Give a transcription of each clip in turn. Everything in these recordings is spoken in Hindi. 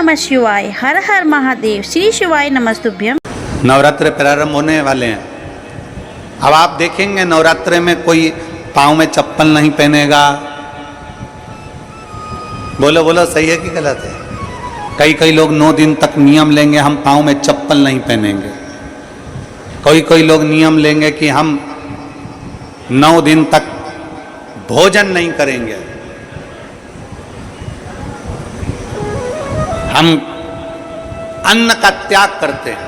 नमः शिवाय। हर हर महादेव। श्री शिवाय नमस्तुभ्यम। नवरात्र प्रारंभ होने वाले हैं। अब आप देखेंगे नवरात्र में कोई पाँव में चप्पल नहीं पहनेगा। बोलो बोलो, सही है कि गलत है? कई लोग 9 दिन तक नियम लेंगे, हम पाँव में चप्पल नहीं पहनेंगे। कोई लोग नियम लेंगे कि हम 9 दिन तक भोजन नहीं करेंगे, हम अन्न का त्याग करते हैं।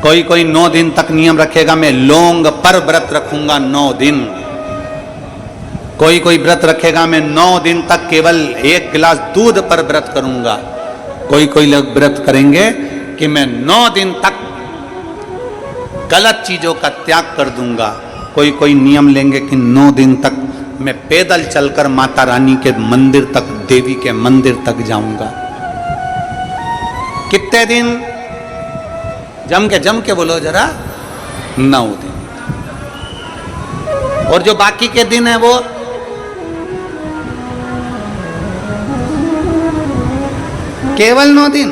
कोई 9 दिन तक नियम रखेगा, मैं लौंग पर व्रत रखूंगा 9 दिन। कोई व्रत रखेगा, मैं 9 दिन तक केवल 1 गिलास दूध पर व्रत करूंगा। कोई लोग व्रत करेंगे कि मैं 9 दिन तक गलत चीजों का त्याग कर दूंगा। कोई नियम लेंगे कि 9 दिन तक मैं पैदल चलकर माता रानी के मंदिर तक, देवी के मंदिर तक जाऊंगा। कितने दिन? जम के बोलो जरा, 9 दिन। और जो बाकी के दिन है वो केवल 9 दिन।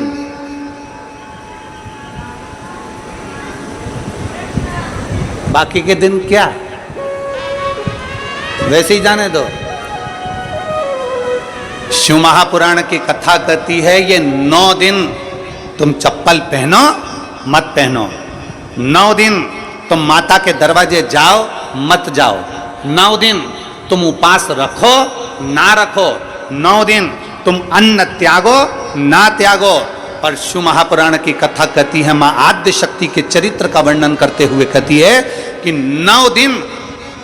बाकी के दिन क्या? वैसे ही जाने दो। शिव महापुराण की कथा कहती है ये 9 दिन तुम चप्पल पहनो मत पहनो, 9 दिन तुम माता के दरवाजे जाओ मत जाओ, 9 दिन तुम उपास रखो ना रखो, 9 दिन तुम अन्न त्यागो ना त्यागो। पर शिव महापुराण की कथा कहती है, मां आद्य शक्ति के चरित्र का वर्णन करते हुए कहती है कि 9 दिन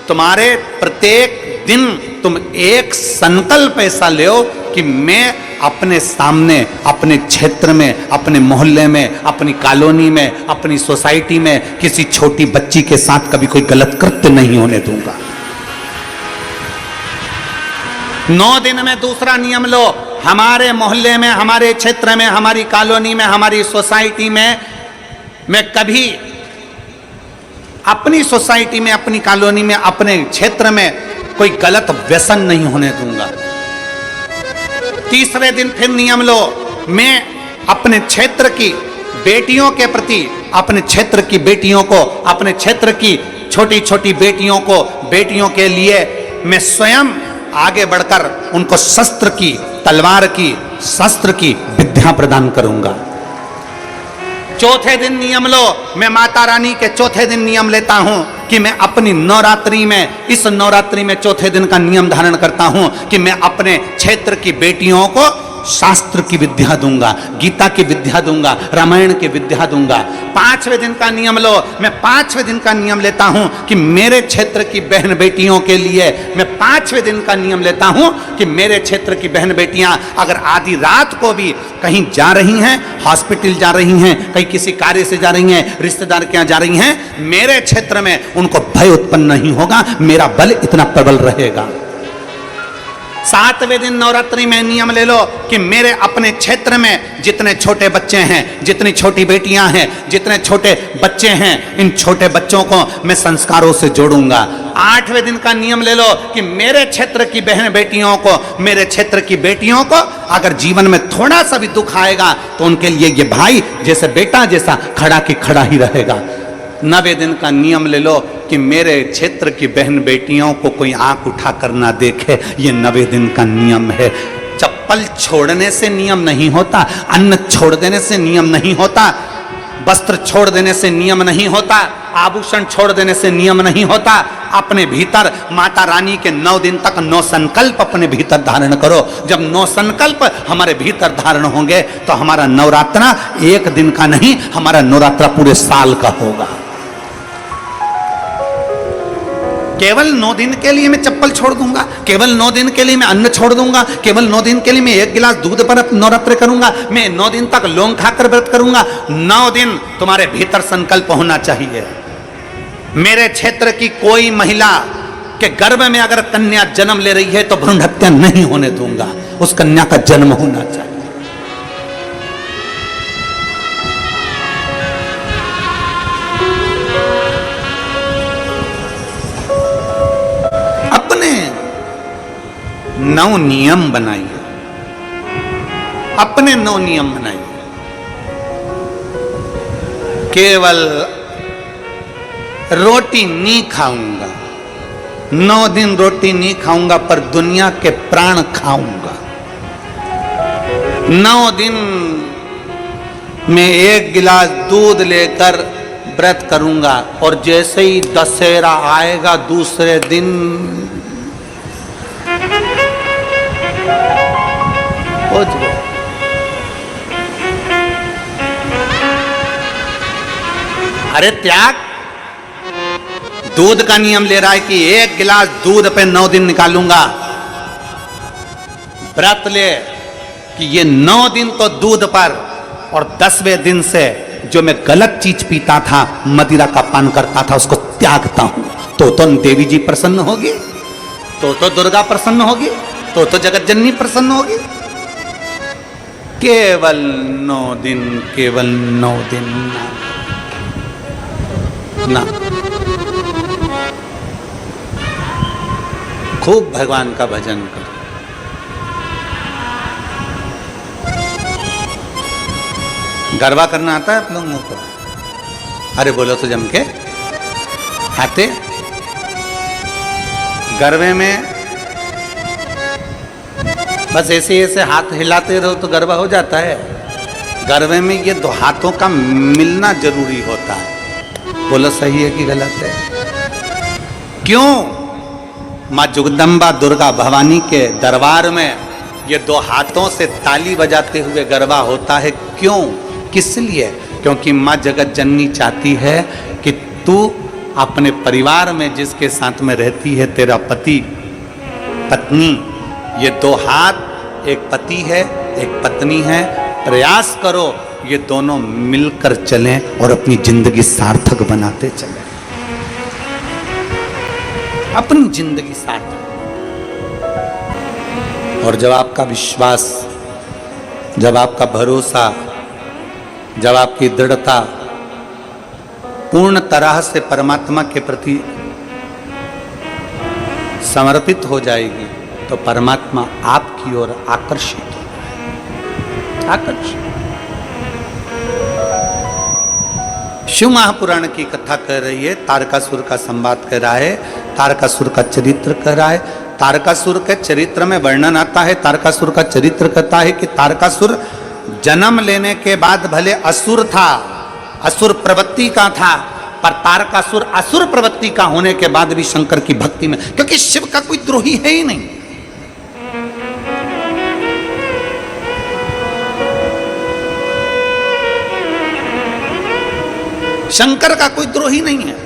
तुम्हारे प्रत्येक दिन तुम एक संकल्प ऐसा लो कि मैं अपने सामने, अपने क्षेत्र में, अपने मोहल्ले में, अपनी कॉलोनी में, अपनी सोसाइटी में किसी छोटी बच्ची के साथ कभी कोई गलत कृत्य नहीं होने दूंगा। 9 दिन में दूसरा नियम लो, हमारे मोहल्ले में, हमारे क्षेत्र में, हमारी कॉलोनी में, हमारी सोसाइटी में मैं कभी अपनी सोसाइटी में, अपनी कॉलोनी में, अपने क्षेत्र में कोई गलत व्यसन नहीं होने दूंगा। तीसरे दिन फिर नियम लो, मैं अपने क्षेत्र की बेटियों के प्रति, अपने क्षेत्र की बेटियों को, अपने क्षेत्र की छोटी छोटी बेटियों को, बेटियों के लिए मैं स्वयं आगे बढ़कर उनको शस्त्र की, तलवार की, शस्त्र की विद्या प्रदान करूंगा। चौथे दिन नियम लो, मैं माता रानी के चौथे दिन नियम लेता हूं कि मैं अपनी नवरात्रि में, इस नवरात्रि में चौथे दिन का नियम धारण करता हूं कि मैं अपने क्षेत्र की बेटियों को शास्त्र की विद्या दूंगा, गीता की विद्या दूंगा, रामायण की विद्या दूंगा। 5वें दिन का नियम लो, मैं 5वें दिन का नियम लेता हूं कि मेरे क्षेत्र की बहन बेटियों के लिए, मैं 5वें दिन का नियम लेता हूं कि मेरे क्षेत्र की बहन बेटियां अगर आधी रात को भी कहीं जा रही हैं, हॉस्पिटल जा रही हैं, कहीं किसी कार्य से जा रही हैं, रिश्तेदार के यहां जा रही हैं, मेरे क्षेत्र में उनको भय उत्पन्न नहीं होगा, मेरा बल इतना प्रबल रहेगा। 7वें दिन नवरात्रि में नियम ले लो कि मेरे अपने क्षेत्र में जितने छोटे बच्चे हैं, जितनी छोटी बेटियां हैं, जितने छोटे बच्चे हैं, इन छोटे बच्चों को मैं संस्कारों से जोड़ूंगा। 8वें दिन का नियम ले लो कि मेरे क्षेत्र की बहन बेटियों को, मेरे क्षेत्र की बेटियों को अगर जीवन में थोड़ा सा भी दुख आएगा तो उनके लिए ये भाई जैसे बेटा जैसा खड़ा की खड़ा ही रहेगा। 9वें दिन का नियम ले लो कि मेरे क्षेत्र की बहन बेटियों को कोई आंख उठा कर ना देखे, ये 9वें दिन का नियम है। चप्पल छोड़ने से नियम नहीं होता, अन्न छोड़ देने से नियम नहीं होता, वस्त्र छोड़ देने से नियम नहीं होता, आभूषण छोड़ देने से नियम नहीं होता। अपने भीतर माता रानी के 9 दिन तक 9 संकल्प अपने भीतर धारण करो। जब 9 संकल्प हमारे भीतर धारण होंगे तो हमारा नवरात्रा 1 दिन का नहीं, हमारा नवरात्रा पूरे साल का होगा। केवल 9 दिन के लिए मैं चप्पल छोड़ दूंगा, केवल 9 दिन के लिए मैं अन्न छोड़ दूंगा, केवल 9 दिन के लिए मैं 1 गिलास दूध पर नवरात्र करूंगा, मैं 9 दिन तक लौंग खाकर व्रत करूंगा। 9 दिन तुम्हारे भीतर संकल्प होना चाहिए। मेरे क्षेत्र की कोई महिला के गर्भ में अगर कन्या जन्म ले रही है तो भ्रूण हत्या नहीं होने दूंगा, उस कन्या का जन्म होना चाहिए। अपने 9 नियम बनाइए, अपने 9 नियम बनाइए। केवल रोटी नहीं खाऊंगा, 9 दिन रोटी नहीं खाऊंगा, पर दुनिया के प्राण खाऊंगा। 9 दिन में 1 गिलास दूध लेकर व्रत करूंगा, और जैसे ही दशहरा आएगा दूसरे दिन हो जाए। अरे त्याग, दूध का नियम ले रहा है कि 1 गिलास दूध पे 9 दिन निकालूंगा। व्रत ले कि ये 9 दिन तो दूध पर, और 10वें दिन से जो मैं गलत चीज पीता था, मदिरा का पान करता था, उसको त्यागता हूं। तो देवी जी प्रसन्न होगी, तो दुर्गा प्रसन्न होगी, तो जगत जननी प्रसन्न होगी। केवल 9 दिन, केवल 9 दिन ना। खूब भगवान का भजन करो। गरबा करना आता है आप लोगों को? अरे बोलो तो जम के आते। गरबे में बस ऐसे ऐसे हाथ हिलाते रहो तो गरबा हो जाता है। गरबे में ये 2 हाथों का मिलना जरूरी होता है। बोलो सही है कि गलत है? क्यों? माँ जगदम्बा दुर्गा भवानी के दरबार में ये 2 हाथों से ताली बजाते हुए गरबा होता है। क्यों? किस लिए? क्योंकि माँ जगत जननी चाहती है कि तू अपने परिवार में जिसके साथ में रहती है, तेरा पति पत्नी, ये 2 हाथ, एक पति है एक पत्नी है, प्रयास करो ये दोनों मिलकर चलें और अपनी जिंदगी सार्थक बनाते चलें। अपनी जिंदगी सार्थक। और जब आपका विश्वास, जब आपका भरोसा, जब आपकी दृढ़ता पूर्ण तरह से परमात्मा के प्रति समर्पित हो जाएगी, तो परमात्मा आपकी ओर आकर्षित हो जाएगा। आकर्षित। शिव महापुराण की कथा कर रही है, तारकासुर का संवाद कर रहा है, तारकासुर का चरित्र कर रहा है। तारकासुर के चरित्र में वर्णन आता है, तारकासुर का चरित्र कहता है कि तारकासुर जन्म लेने के बाद भले असुर था, असुर प्रवृत्ति का था, पर तारकासुर असुर प्रवृत्ति का होने के बाद भी शंकर की भक्ति में, क्योंकि शिव का कोई द्रोही है ही नहीं। शंकर का कोई द्रोही नहीं है।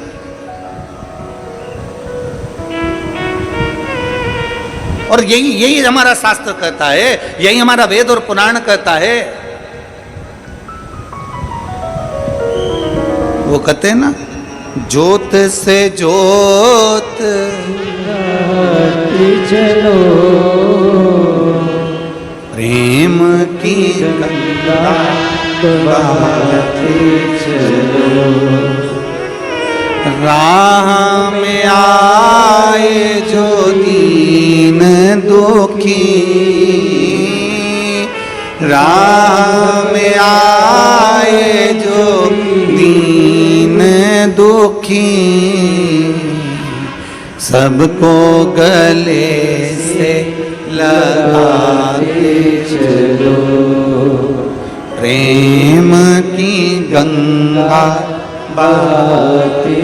और यही हमारा शास्त्र कहता है, यही हमारा वेद और पुराण कहता है। वो कहते हैं ना, ज्योत से ज्योत चलो, प्रेम की गंगा बहाते चलो, राह में आए जो दीन दुखी, राह में आए जो दीन दुखी, सबको गले से लगाते चलो, प्रेम की गंगा बहाते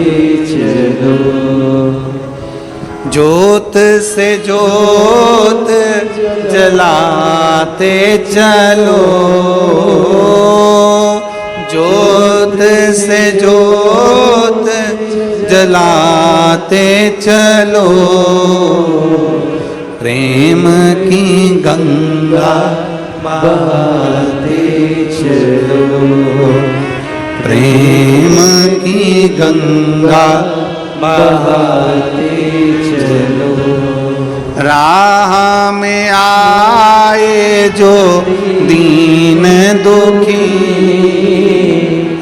चलो, ज्योत से ज्योत जलाते चलो, ज्योत से ज्योत जलाते चलो, प्रेम की गंगा बहाते चलो, प्रेम की गंगा बहाते चलो, राह में आए जो दीन दुखी,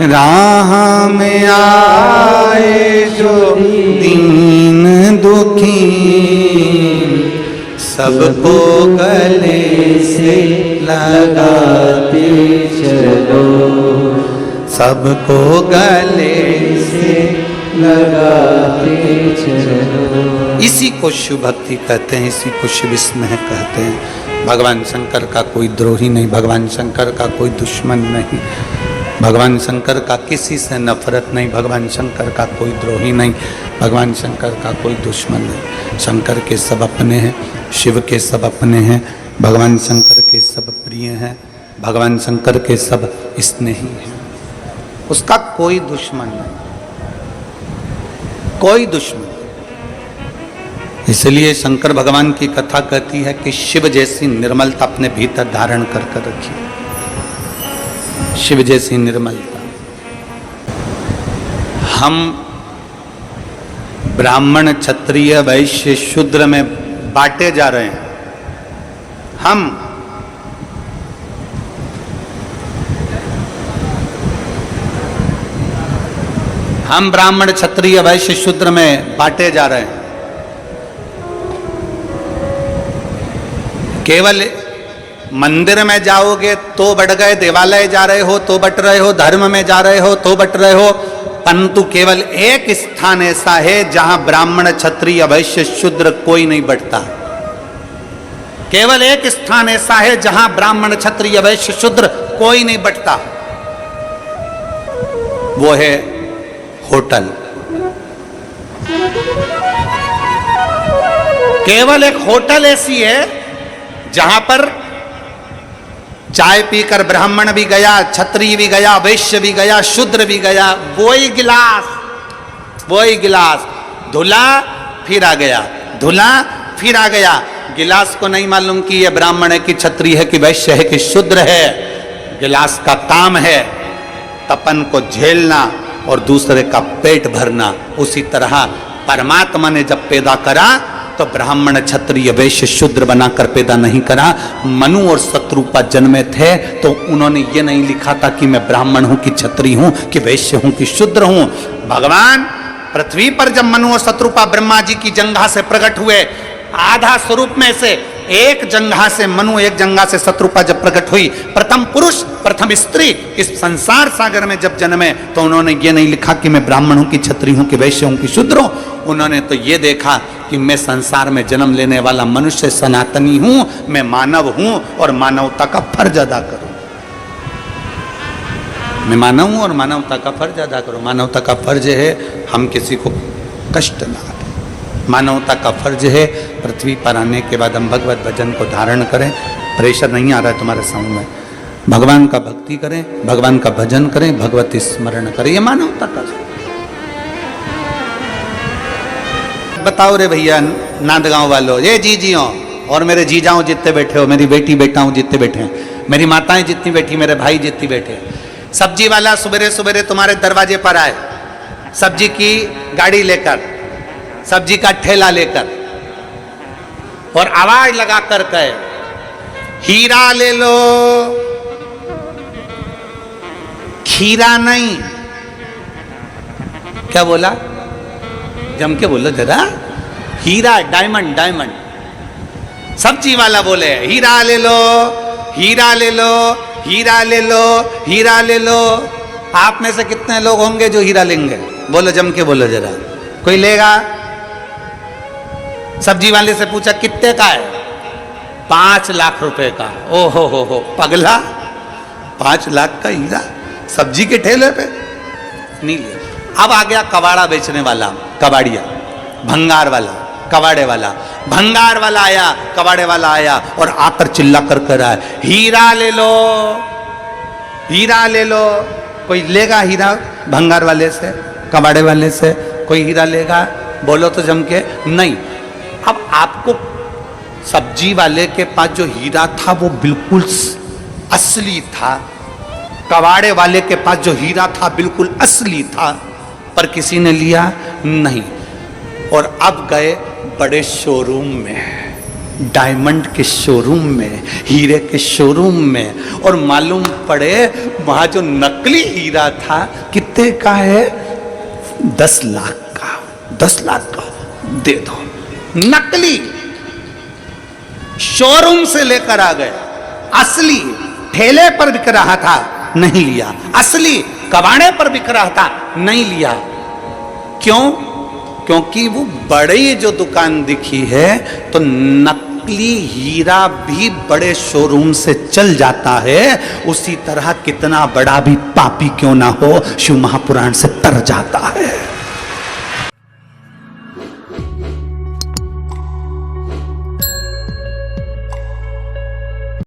राह में आए जो दीन दुखी, सबको गले से लगाते चलो, सबको गले से लगाते चलो। इसी को शिव भक्ति कहते हैं, इसी को शिव स्नेह कहते हैं। भगवान शंकर का कोई द्रोही नहीं, भगवान शंकर का कोई दुश्मन नहीं, भगवान शंकर का किसी से नफरत नहीं, भगवान शंकर का कोई द्रोही नहीं, भगवान शंकर का कोई दुश्मन नहीं। शंकर के सब अपने हैं, शिव के सब अपने हैं, भगवान शंकर के सब प्रिय हैं, भगवान शंकर के सब स्नेही हैं। उसका कोई दुश्मन नहीं, कोई दुश्मन। इसलिए शंकर भगवान की कथा कहती है कि शिव जैसी निर्मलता अपने भीतर धारण कर कर रखिए, शिव जैसी निर्मलता। हम ब्राह्मण क्षत्रिय वैश्य शूद्र में बांटे जा रहे हैं। हम ब्राह्मण क्षत्रिय वैश्य शूद्र में बांटे जा रहे हैं। केवल मंदिर में जाओगे तो बढ़ गए, देवालय जा रहे हो तो बट रहे हो, धर्म में जा रहे हो तो बट रहे हो, परंतु केवल एक स्थान ऐसा है जहां ब्राह्मण क्षत्रिय वैश्य शूद्र कोई नहीं बटता। केवल एक स्थान ऐसा है जहां ब्राह्मण क्षत्रिय वैश्य शूद्र कोई नहीं बटता, वो है होटल। केवल एक होटल ऐसी है जहां पर चाय पीकर ब्राह्मण भी गया, क्षत्रिय भी गया, वैश्य भी गया, शूद्र भी गया, वही गिलास धुला फिर आ गया, धुला फिर आ गया। गिलास को नहीं मालूम कि यह ब्राह्मण है कि क्षत्रिय है कि वैश्य है कि शूद्र है। गिलास का काम है तपन को झेलना और दूसरे का पेट भरना। उसी तरह परमात्मा ने जब पैदा करा तो ब्राह्मण क्षत्रिय वैश्य शूद्र बनाकर पैदा नहीं करा। मनु और शत्रुपा जन्मे थे तो उन्होंने ये नहीं लिखा था कि मैं ब्राह्मण हूं कि क्षत्रिय हूं कि वैश्य हूं कि शूद्र हूं। भगवान पृथ्वी पर जब मनु और शत्रुपा ब्रह्मा जी की जंघा से प्रकट हुए, आधा स्वरूप में से एक जंघा से मनु, एक जंघा से शत्रुपा जब प्रकट हुई, प्रथम पुरुष प्रथम स्त्री इस संसार सागर में जब जन्मे तो उन्होंने ये नहीं लिखा कि मैं ब्राह्मण हूं कि क्षत्रिय हूं कि वैश्य हूं कि शूद्र हूं। उन्होंने तो ये देखा कि मैं संसार में जन्म लेने वाला मनुष्य सनातनी हूं, मैं मानव हूं और मानवता का फर्ज अदा करूं। मैं मानव हूं और मानवता का फर्ज अदा करूं। मानवता का फर्ज है हम किसी को कष्ट ना दें। मानवता का फर्ज है पृथ्वी पर आने के बाद हम भगवत भजन को धारण करें। प्रेशर नहीं आ रहा है तुम्हारे साउंड में। भगवान का भक्ति करें, भगवान का भजन करें, भगवत स्मरण करें, ये मानवता का। बताओ रे भैया नांदगांव वालों, ये जीजियों और मेरे जीजाओं जितने बैठे हो, मेरी बेटी बेटाओं जितने बैठे हैं, मेरी माताएं जितनी बैठी, मेरे भाई जितनी बैठे हैं। सब्जी वाला सुबह सुबह तुम्हारे दरवाजे पर आए सब्जी की गाड़ी लेकर, सब्जी का ठेला लेकर और आवाज लगा कर कहे हीरा ले लो, खीरा नहीं। क्या बोला? जम के बोलो जरा। हीरा, डायमंड, डायमंड। सब्जी वाला बोले हीरा ले लो, हीरा ले लो, हीरा ले लो, हीरा ले लो। आप में से कितने लोग होंगे जो हीरा लेंगे? बोलो, जम के बोलो जरा। कोई लेगा? सब्जी वाले से पूछा कितने का है? 5 लाख रुपए का। ओ हो पगला, 5 लाख का हीरा सब्जी के ठेले पे नहीं लिया। अब आ गया कबाड़ा बेचने वाला, कबाड़िया, भंगार वाला, कबाड़े वाला। भंगार वाला आया, कबाड़े वाला आया और आकर चिल्ला कर कर आया हीरा ले लो, हीरा ले लो। कोई लेगा हीरा भंगार वाले से, कबाड़े वाले से? कोई हीरा लेगा? बोलो तो जम के नहीं। अब आपको सब्जी वाले के पास जो हीरा था वो बिल्कुल असली था, कबाड़े वाले के पास जो हीरा था बिल्कुल असली था, पर किसी ने लिया नहीं। और अब गए बड़े शोरूम में, डायमंड के शोरूम में, हीरे के शोरूम में, और मालूम पड़े वहां जो नकली हीरा था कितने का है? 10 लाख का। 10 लाख का दे दो। नकली शोरूम से लेकर आ गए, असली ठेले पर बिक रहा था नहीं लिया, असली कबाड़े पर बिक रहा था नहीं लिया। क्यों? क्योंकि वो बड़ी जो दुकान दिखी है, तो नकली हीरा भी बड़े शोरूम से चल जाता है, उसी तरह कितना बड़ा भी पापी क्यों ना हो शिव महापुराण से तर जाता है।